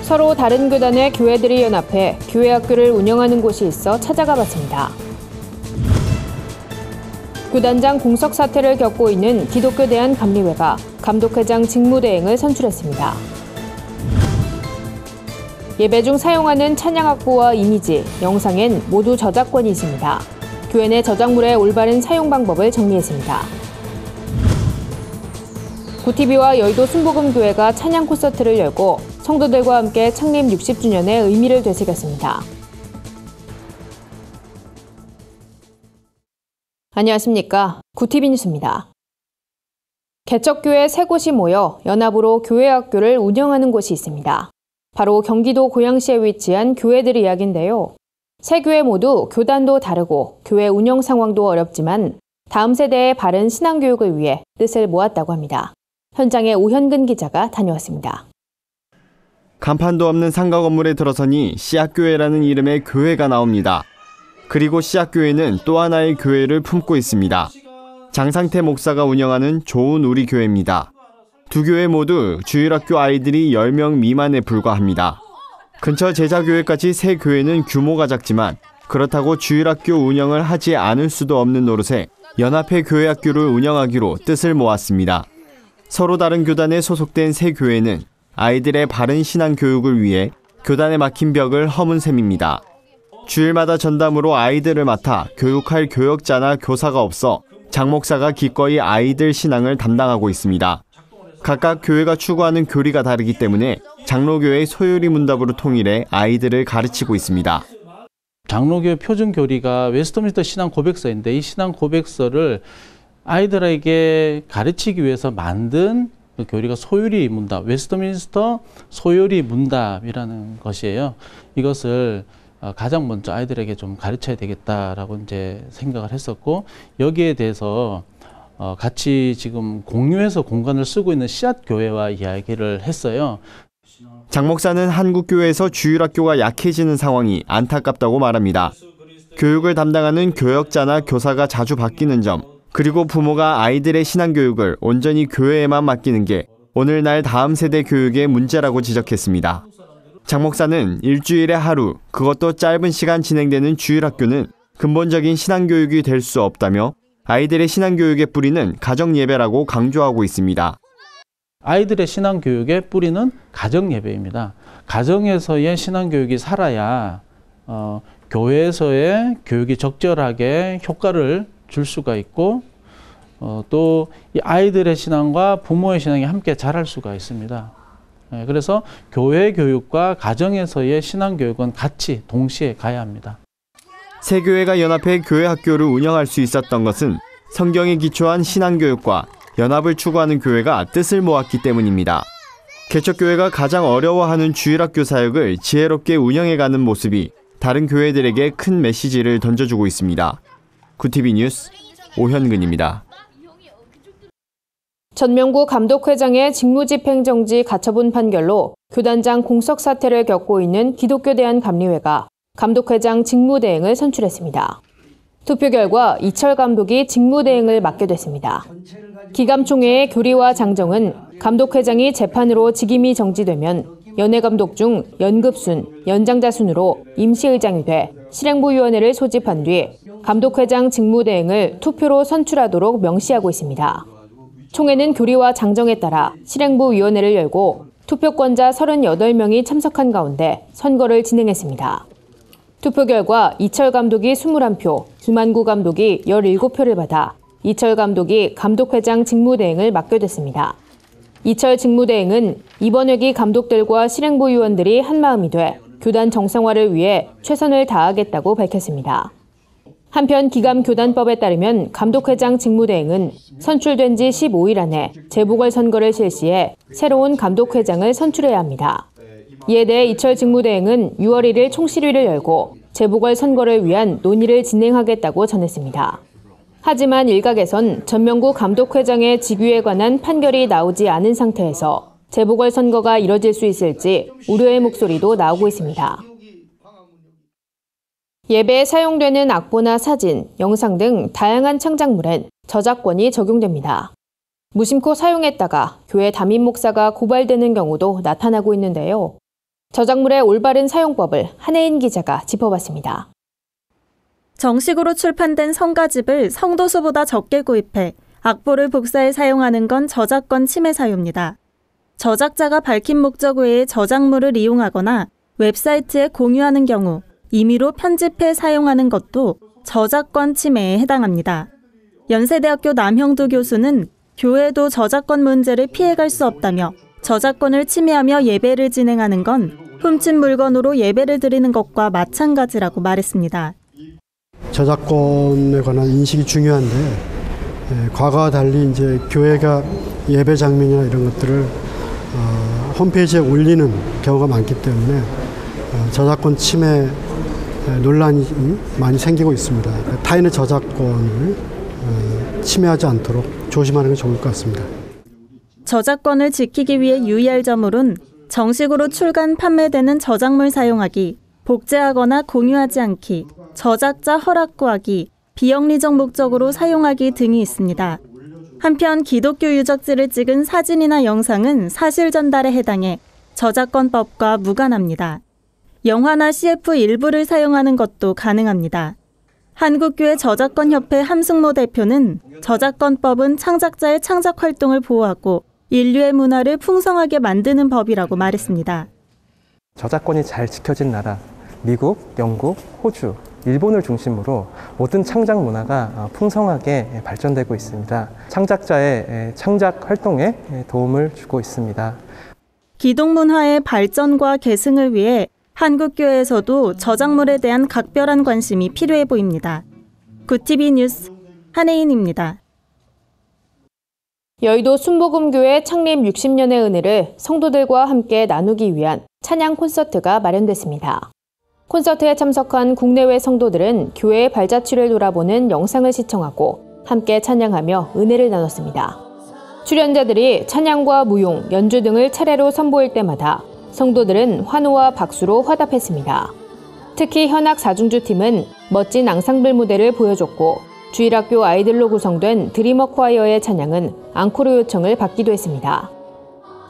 서로 다른 교단의 교회들이 연합해 교회 학교를 운영하는 곳이 있어 찾아가 봤습니다. 교단장 공석 사태를 겪고 있는 기독교 대한감리회가 감독회장 직무대행을 선출했습니다. 예배 중 사용하는 찬양 악보와 이미지, 영상엔 모두 저작권이 있습니다. 교회 내 저작물의 올바른 사용 방법을 정리했습니다. 구티비와 여의도 순복음교회가 찬양 콘서트를 열고 성도들과 함께 창립 60주년의 의미를 되새겼습니다. 안녕하십니까. 구티비 뉴스입니다. 개척교회 3곳이 모여 연합으로 교회 학교를 운영하는 곳이 있습니다. 바로 경기도 고양시에 위치한 교회들 이야기인데요. 세 교회 모두 교단도 다르고 교회 운영 상황도 어렵지만 다음 세대의 바른 신앙교육을 위해 뜻을 모았다고 합니다. 현장에 오현근 기자가 다녀왔습니다. 간판도 없는 상가 건물에 들어서니 씨앗교회라는 이름의 교회가 나옵니다. 그리고 씨앗교회는 또 하나의 교회를 품고 있습니다. 장상태 목사가 운영하는 좋은 우리 교회입니다. 두 교회 모두 주일학교 아이들이 10명 미만에 불과합니다. 근처 제자교회까지 세 교회는 규모가 작지만 그렇다고 주일학교 운영을 하지 않을 수도 없는 노릇에 연합회 교회학교를 운영하기로 뜻을 모았습니다. 서로 다른 교단에 소속된 세 교회는 아이들의 바른 신앙 교육을 위해 교단에 막힌 벽을 허문 셈입니다. 주일마다 전담으로 아이들을 맡아 교육할 교역자나 교사가 없어 장 목사가 기꺼이 아이들 신앙을 담당하고 있습니다. 각각 교회가 추구하는 교리가 다르기 때문에 장로교회의 소요리 문답으로 통일해 아이들을 가르치고 있습니다. 장로교회 표준 교리가 웨스트민스터 신앙 고백서인데 이 신앙 고백서를 아이들에게 가르치기 위해서 만든 그 교리가 소요리 문답, 웨스트민스터 소요리 문답이라는 것이에요. 이것을 가장 먼저 아이들에게 좀 가르쳐야 되겠다라고 이제 생각을 했었고, 여기에 대해서 같이 지금 공유해서 공간을 쓰고 있는 씨앗교회와 이야기를 했어요. 장 목사는 한국교회에서 주일학교가 약해지는 상황이 안타깝다고 말합니다. 교육을 담당하는 교역자나 교사가 자주 바뀌는 점, 그리고 부모가 아이들의 신앙교육을 온전히 교회에만 맡기는 게 오늘날 다음 세대 교육의 문제라고 지적했습니다. 장 목사는 일주일에 하루, 그것도 짧은 시간 진행되는 주일학교는 근본적인 신앙교육이 될 수 없다며 아이들의 신앙교육의 뿌리는 가정예배라고 강조하고 있습니다. 아이들의 신앙교육의 뿌리는 가정예배입니다. 가정에서의 신앙교육이 살아야 교회에서의 교육이 적절하게 효과를 줄 수가 있고 또 이 아이들의 신앙과 부모의 신앙이 함께 자랄 수가 있습니다. 그래서 교회 교육과 가정에서의 신앙교육은 같이 동시에 가야 합니다. 세 교회가 연합해 교회 학교를 운영할 수 있었던 것은 성경에 기초한 신앙교육과 연합을 추구하는 교회가 뜻을 모았기 때문입니다. 개척교회가 가장 어려워하는 주일학교 사역을 지혜롭게 운영해가는 모습이 다른 교회들에게 큰 메시지를 던져주고 있습니다. 구티비 뉴스 오현근입니다. 전명구 감독회장의 직무집행정지 가처분 판결로 교단장 공석 사태를 겪고 있는 기독교 대한감리회가 감독회장 직무대행을 선출했습니다. 투표 결과 이철 감독이 직무대행을 맡게 됐습니다. 기감총회의 교리와 장정은 감독회장이 재판으로 직임이 정지되면 연회감독 중 연급순, 연장자 순으로 임시의장이 돼 실행부위원회를 소집한 뒤 감독회장 직무대행을 투표로 선출하도록 명시하고 있습니다. 총회는 교리와 장정에 따라 실행부위원회를 열고 투표권자 38명이 참석한 가운데 선거를 진행했습니다. 투표 결과 이철 감독이 21표, 김한구 감독이 17표를 받아 이철 감독이 감독회장 직무대행을 맡게 됐습니다. 이철 직무대행은 이번 회기 감독들과 실행부위원들이 한마음이 돼 교단 정상화를 위해 최선을 다하겠다고 밝혔습니다. 한편 기감교단법에 따르면 감독회장 직무대행은 선출된 지 15일 안에 재보궐선거를 실시해 새로운 감독회장을 선출해야 합니다. 이에 대해 이철 직무대행은 6월 1일 총실위를 열고 재보궐선거를 위한 논의를 진행하겠다고 전했습니다. 하지만 일각에선 전명구 감독회장의 직위에 관한 판결이 나오지 않은 상태에서 재보궐선거가 이뤄질 수 있을지 우려의 목소리도 나오고 있습니다. 예배에 사용되는 악보나 사진, 영상 등 다양한 창작물엔 저작권이 적용됩니다. 무심코 사용했다가 교회 담임 목사가 고발되는 경우도 나타나고 있는데요. 저작물의 올바른 사용법을 한혜인 기자가 짚어봤습니다. 정식으로 출판된 성가집을 성도수보다 적게 구입해 악보를 복사해 사용하는 건 저작권 침해 사유입니다. 저작자가 밝힌 목적 외에 저작물을 이용하거나 웹사이트에 공유하는 경우 임의로 편집해 사용하는 것도 저작권 침해에 해당합니다. 연세대학교 남형두 교수는 교회도 저작권 문제를 피해갈 수 없다며 저작권을 침해하며 예배를 진행하는 건 훔친 물건으로 예배를 드리는 것과 마찬가지라고 말했습니다. 저작권에 관한 인식이 중요한데 과거와 달리 이제 교회가 예배 장면이나 이런 것들을 홈페이지에 올리는 경우가 많기 때문에 저작권 침해 논란이 많이 생기고 있습니다. 타인의 저작권을 침해하지 않도록 조심하는 게 좋을 것 같습니다. 저작권을 지키기 위해 유의할 점으론 정식으로 출간 판매되는 저작물 사용하기, 복제하거나 공유하지 않기, 저작자 허락 구하기, 비영리적 목적으로 사용하기 등이 있습니다. 한편 기독교 유적지를 찍은 사진이나 영상은 사실 전달에 해당해 저작권법과 무관합니다. 영화나 CF 일부를 사용하는 것도 가능합니다. 한국교회 저작권협회 함승모 대표는 저작권법은 창작자의 창작 활동을 보호하고 인류의 문화를 풍성하게 만드는 법이라고 말했습니다. 저작권이 잘 지켜진 나라, 미국, 영국, 호주, 일본을 중심으로 모든 창작 문화가 풍성하게 발전되고 있습니다. 창작자의 창작 활동에 도움을 주고 있습니다. 기독문화의 발전과 계승을 위해 한국교회에서도 저작물에 대한 각별한 관심이 필요해 보입니다. 구TV 뉴스 한혜인입니다. 여의도 순복음교회 창립 60년의 은혜를 성도들과 함께 나누기 위한 찬양 콘서트가 마련됐습니다. 콘서트에 참석한 국내외 성도들은 교회의 발자취를 돌아보는 영상을 시청하고 함께 찬양하며 은혜를 나눴습니다. 출연자들이 찬양과 무용, 연주 등을 차례로 선보일 때마다 성도들은 환호와 박수로 화답했습니다. 특히 현악 사중주팀은 멋진 앙상블 무대를 보여줬고 주일학교 아이들로 구성된 드리머 콰이어의 찬양은 앙코르 요청을 받기도 했습니다.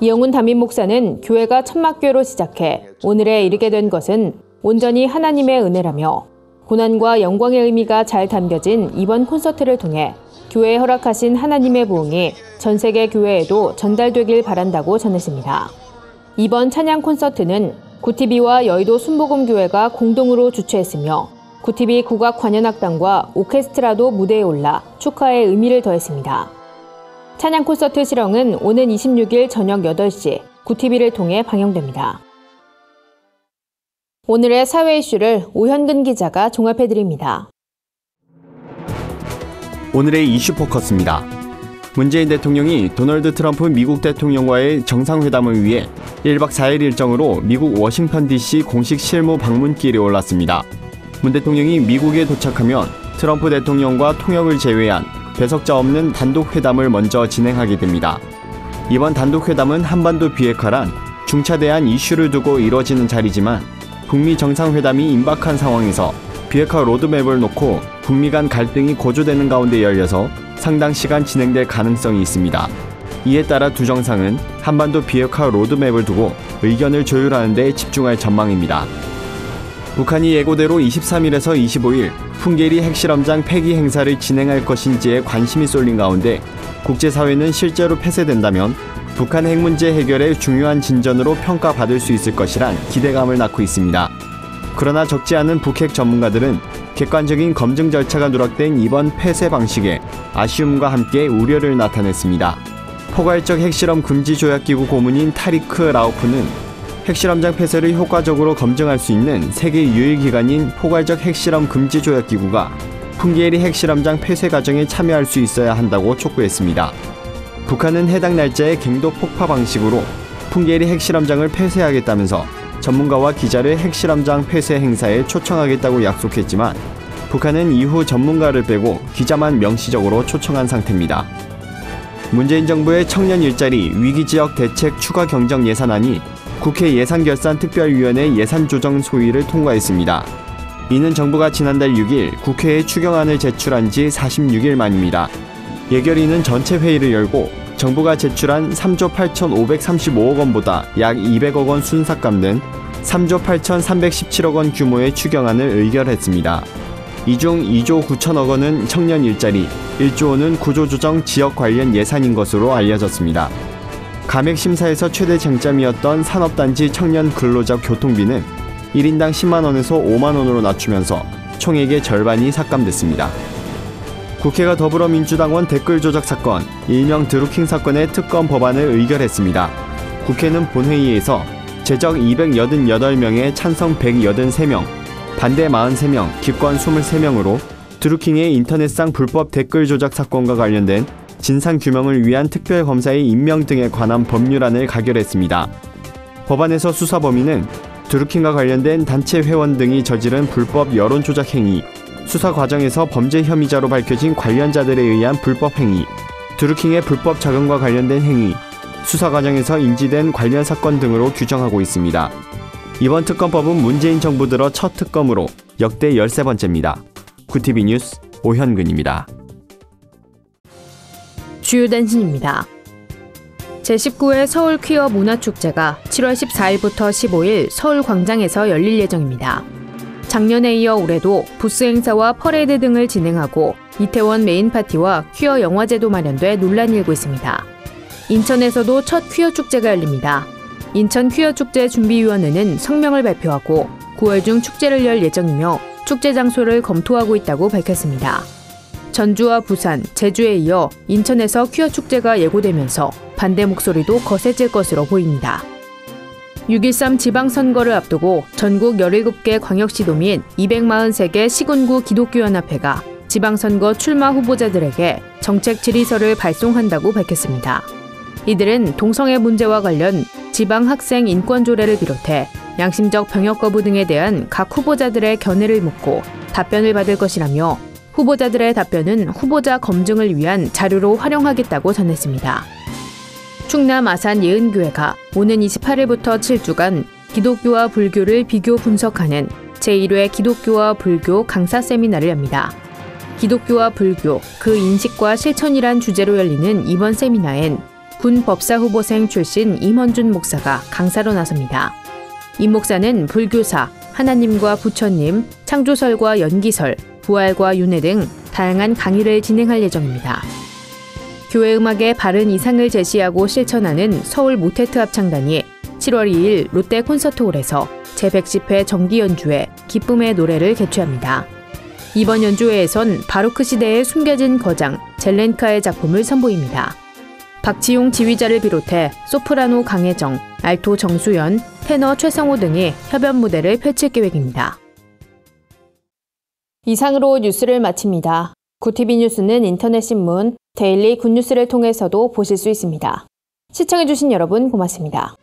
이영훈 담임 목사는 교회가 천막교회로 시작해 오늘에 이르게 된 것은 온전히 하나님의 은혜라며 고난과 영광의 의미가 잘 담겨진 이번 콘서트를 통해 교회에 허락하신 하나님의 부흥이 전 세계 교회에도 전달되길 바란다고 전했습니다. 이번 찬양 콘서트는 구TV와 여의도 순복음교회가 공동으로 주최했으며 구TV 국악관현악단과 오케스트라도 무대에 올라 축하의 의미를 더했습니다. 찬양 콘서트 실황은 오는 26일 저녁 8시 구TV를 통해 방영됩니다. 오늘의 사회 이슈를 오현근 기자가 종합해드립니다. 오늘의 이슈 포커스입니다. 문재인 대통령이 도널드 트럼프 미국 대통령과의 정상회담을 위해 1박 4일 일정으로 미국 워싱턴 DC 공식 실무 방문길에 올랐습니다. 문 대통령이 미국에 도착하면 트럼프 대통령과 통역을 제외한 배석자 없는 단독 회담을 먼저 진행하게 됩니다. 이번 단독 회담은 한반도 비핵화란 중차대한 이슈를 두고 이뤄지는 자리지만 북미 정상회담이 임박한 상황에서 비핵화 로드맵을 놓고 북미 간 갈등이 고조되는 가운데 열려서 상당 시간 진행될 가능성이 있습니다. 이에 따라 두 정상은 한반도 비핵화 로드맵을 두고 의견을 조율하는 데 집중할 전망입니다. 북한이 예고대로 23일에서 25일 풍계리 핵실험장 폐기 행사를 진행할 것인지에 관심이 쏠린 가운데 국제사회는 실제로 폐쇄된다면 북한 핵 문제 해결의 중요한 진전으로 평가받을 수 있을 것이란 기대감을 낳고 있습니다. 그러나 적지 않은 북핵 전문가들은 객관적인 검증 절차가 누락된 이번 폐쇄 방식에 아쉬움과 함께 우려를 나타냈습니다. 포괄적 핵실험 금지 조약기구 고문인 타리크 라우프는 핵실험장 폐쇄를 효과적으로 검증할 수 있는 세계 유일 기관인 포괄적 핵실험 금지 조약기구가 풍계리 핵실험장 폐쇄 과정에 참여할 수 있어야 한다고 촉구했습니다. 북한은 해당 날짜의 갱도 폭파 방식으로 풍계리 핵실험장을 폐쇄하겠다면서 전문가와 기자를 핵실험장 폐쇄 행사에 초청하겠다고 약속했지만 북한은 이후 전문가를 빼고 기자만 명시적으로 초청한 상태입니다. 문재인 정부의 청년 일자리 위기지역 대책 추가 경정 예산안이 국회 예산결산특별위원회 예산조정 소위를 통과했습니다. 이는 정부가 지난달 6일 국회에 추경안을 제출한 지 46일 만입니다. 예결위는 전체 회의를 열고 정부가 제출한 3조 8,535억 원보다 약 200억 원 순삭감 등 3조 8,317억 원 규모의 추경안을 의결했습니다. 이 중 2조 9천억 원은 청년 일자리, 1조 원은 구조조정 지역 관련 예산인 것으로 알려졌습니다. 감액 심사에서 최대 쟁점이었던 산업단지 청년 근로자 교통비는 1인당 10만 원에서 5만 원으로 낮추면서 총액의 절반이 삭감됐습니다. 국회가 더불어민주당원 댓글 조작 사건, 일명 드루킹 사건의 특검 법안을 의결했습니다. 국회는 본회의에서 제적 288명에 찬성 183명, 반대 43명, 기권 23명으로 드루킹의 인터넷상 불법 댓글 조작 사건과 관련된 진상규명을 위한 특별검사의 임명 등에 관한 법률안을 가결했습니다. 법안에서 수사 범위는 드루킹과 관련된 단체 회원 등이 저지른 불법 여론 조작 행위, 수사 과정에서 범죄 혐의자로 밝혀진 관련자들에 의한 불법 행위, 드루킹의 불법 자금과 관련된 행위, 수사 과정에서 인지된 관련 사건 등으로 규정하고 있습니다. 이번 특검법은 문재인 정부 들어 첫 특검으로 역대 13번째입니다. 구티비 뉴스 오현근입니다. 주요 단신입니다. 제19회 서울 퀴어 문화축제가 7월 14일부터 15일 서울 광장에서 열릴 예정입니다. 작년에 이어 올해도 부스 행사와 퍼레이드 등을 진행하고 이태원 메인 파티와 퀴어 영화제도 마련돼 논란이 일고 있습니다. 인천에서도 첫 퀴어 축제가 열립니다. 인천 퀴어 축제 준비위원회는 성명을 발표하고 9월 중 축제를 열 예정이며 축제 장소를 검토하고 있다고 밝혔습니다. 전주와 부산, 제주에 이어 인천에서 퀴어 축제가 예고되면서 반대 목소리도 거세질 것으로 보입니다. 6.13 지방선거를 앞두고 전국 17개 광역시도 및 243개 시군구 기독교연합회가 지방선거 출마 후보자들에게 정책 질의서를 발송한다고 밝혔습니다. 이들은 동성애 문제와 관련 지방 학생 인권 조례를 비롯해 양심적 병역 거부 등에 대한 각 후보자들의 견해를 묻고 답변을 받을 것이라며 후보자들의 답변은 후보자 검증을 위한 자료로 활용하겠다고 전했습니다. 충남 아산 예은교회가 오는 28일부터 7주간 기독교와 불교를 비교 분석하는 제1회 기독교와 불교 강사 세미나를 엽니다. 기독교와 불교, 그 인식과 실천이란 주제로 열리는 이번 세미나엔 군 법사 후보생 출신 임원준 목사가 강사로 나섭니다. 임 목사는 불교사, 하나님과 부처님, 창조설과 연기설, 부활과 윤회 등 다양한 강의를 진행할 예정입니다. 교회 음악의 바른 이상을 제시하고 실천하는 서울 모테트 합창단이 7월 2일 롯데 콘서트홀에서 제110회 정기 연주회 기쁨의 노래를 개최합니다. 이번 연주회에선 바로크 시대의 숨겨진 거장 젤렌카의 작품을 선보입니다. 박지용 지휘자를 비롯해 소프라노 강혜정, 알토 정수연, 테너 최성호 등이 협연 무대를 펼칠 계획입니다. 이상으로 뉴스를 마칩니다. 구티비 뉴스는 인터넷 신문 데일리 굿뉴스를 통해서도 보실 수 있습니다. 시청해주신 여러분 고맙습니다.